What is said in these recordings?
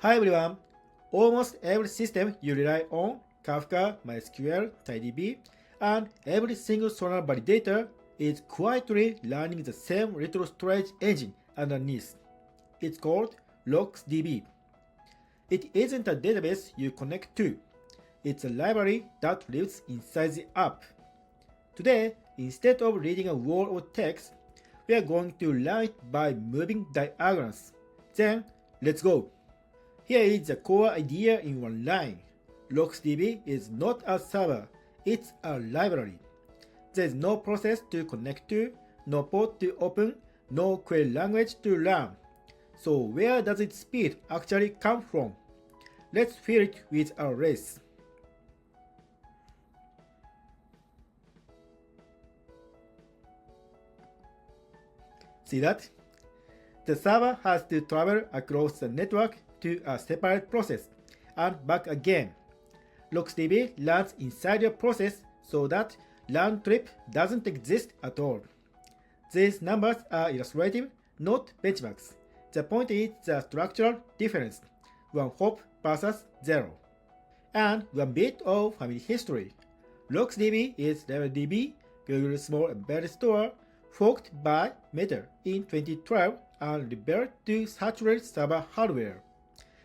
Hi everyone! Almost every system you rely on, Kafka, MySQL, RocksDB, and every single Solana validator is quietly running the same little storage engine underneath. It's called RocksDB. It isn't a database you connect to. It's a library that lives inside the app. Today, instead of reading a wall of text, we are going to learn it by moving diagrams. Then, let's go! Here is the core idea in one line. RocksDB is not a server, it's a library. There is no process to connect to, no port to open, no query language to learn. So where does its speed actually come from? Let's fill it with a race. See that? The server has to travel across the network to a separate process and back again. RocksDB runs inside your process so that round trip doesn't exist at all. These numbers are illustrative, not benchmarks. The point is the structural difference, one hop versus zero. And one bit of family history. RocksDB is LevelDB, Google's small embedded store, forked by Meta in 2012 and rebuilt to saturate server hardware.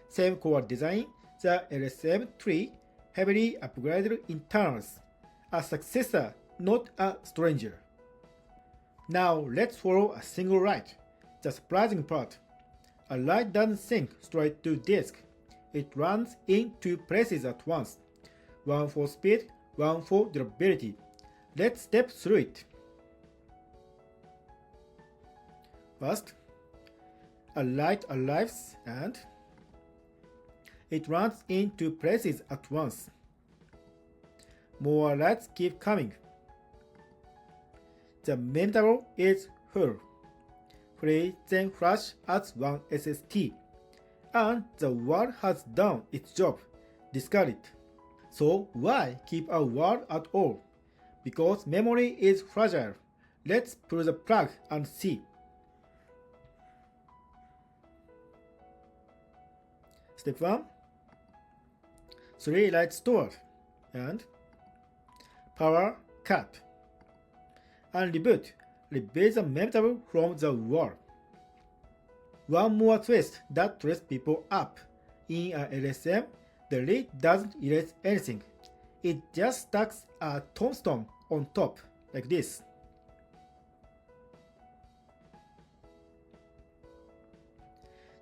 Same core design, the LSM3 heavily upgraded internals. A successor, not a stranger. Now let's follow a single write. The surprising part. A write doesn't sync straight to disk. It runs in two places at once. One for speed, one for durability. Let's step through it. First, a write arrives and it runs in two places at once. More writes keep coming. The main table is full. Free then flash adds one SST. And the word has done its job. Discard it. So why keep a word at all? Because memory is fragile. Let's pull the plug and see. Step 1. 3 writes stored and power cut and reboot. Replace the mem table from the wall. One more twist that trips people up. In a LSM, the read doesn't erase anything. It just stacks a tombstone on top, like this.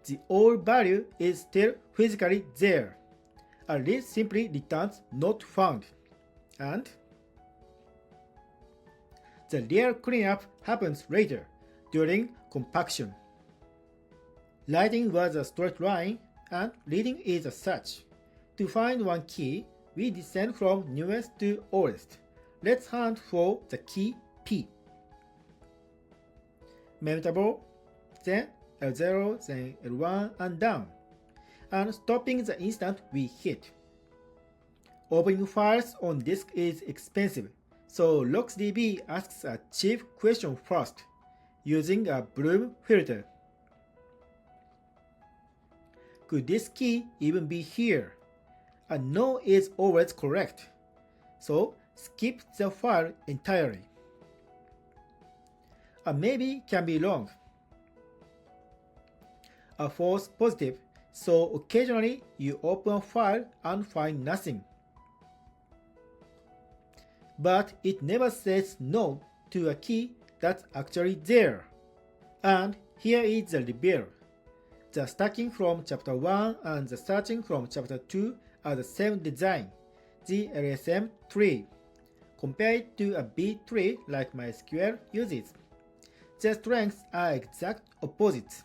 The old value is still physically there. A read simply returns not found. And the real cleanup happens later, during compaction. Writing was a straight line, and reading is a search. To find one key, we descend from newest to oldest. Let's hunt for the key P. Mem table, then L0, then L1, and down. And stopping the instant we hit. Opening files on disk is expensive, so RocksDB asks a cheap question first, using a Bloom filter. Could this key even be here? A no is always correct, so skip the file entirely. A maybe can be wrong. A false positive, so occasionally you open a file and find nothing. But it never says no to a key that's actually there. And here is the reveal. The stacking from chapter 1 and the searching from chapter 2 are the same design, the LSM3, compared to a B3 like MySQL uses. Their strengths are exact opposites.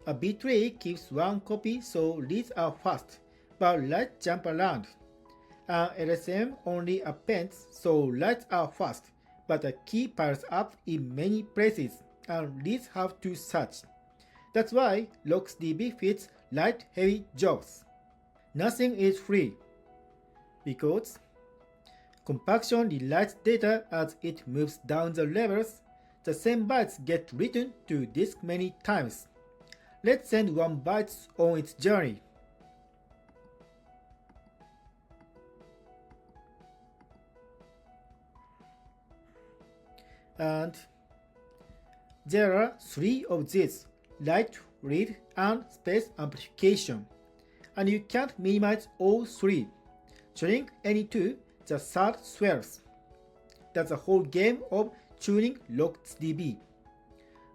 A B3 keeps one copy so reads are fast, but writes jump around. An LSM only appends so writes are fast, but a key piles up in many places and reads have to search. That's why RocksDB fits write-heavy jobs. Nothing is free, because Compaction rewrites data as it moves down the levels. The same bytes get written to disk many times. Let's send one byte on its journey. And there are 3 of these: write, read, and space amplification. And you can't minimize all 3. Tuning any 2, the third swears. That's the whole game of tuning RocksDB.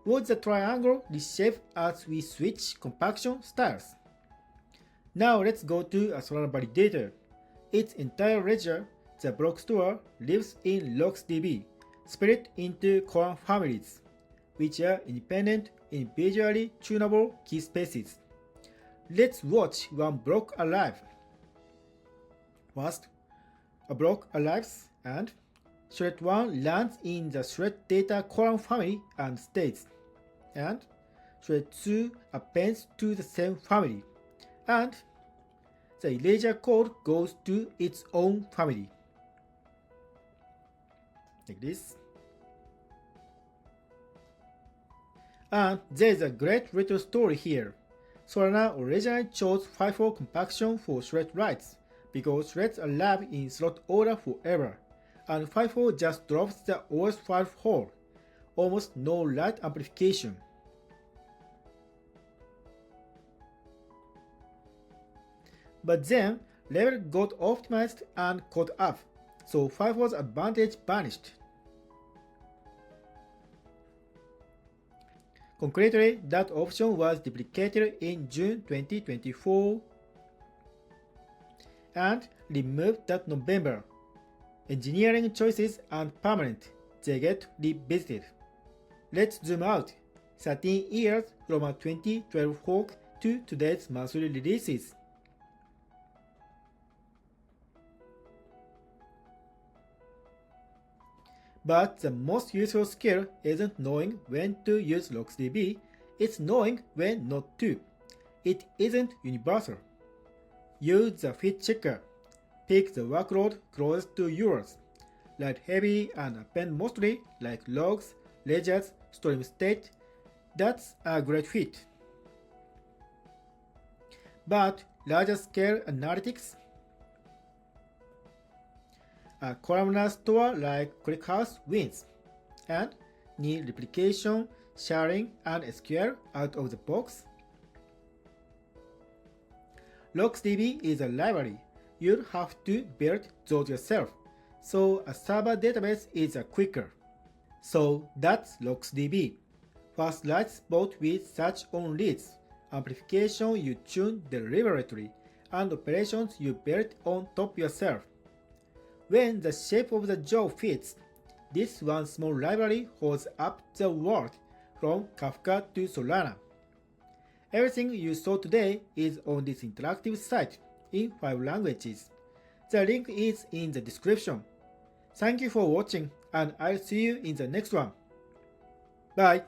Watch the triangle reshape as we switch compaction styles. Now let's go to a Solana validator. Its entire ledger, the block store, lives in RocksDB, split into column families, which are independent, individually tunable key spaces. Let's watch one block arrive. First, a block arrives and thread 1 lands in the thread data column family and stays, and thread 2 appends to the same family, and the erasure code goes to its own family. Like this. And there is a great little story here. Solana originally chose FIFO compaction for thread writes because threads arrive in slot order forever, and FIFO just drops the OS file whole, almost no write amplification. But then, level got optimized and caught up, so FIFO's advantage vanished. Concretely, that option was deprecated in June 2024 and removed that November. Engineering choices aren't permanent, they get revisited. Let's zoom out 13 years from a 2012 fork to today's monthly releases. But the most useful skill isn't knowing when to use RocksDB, it's knowing when not to. It isn't universal. Use the fit checker. Pick the workload closest to yours. Write heavy and append mostly like logs, ledgers, stream state. That's a great fit. But larger scale analytics, a columnar store like ClickHouse wins, and need replication, sharing, and SQL out of the box. RocksDB is a library. You'll have to build those yourself, so a server database is quicker. So that's RocksDB. Fast writes both with search on reads, amplification you tune deliberately, and operations you build on top yourself. When the shape of the job fits, this one small library holds up the world from Kafka to Solana. Everything you saw today is on this interactive site in 5 languages. The link is in the description. Thank you for watching, and I'll see you in the next one. Bye!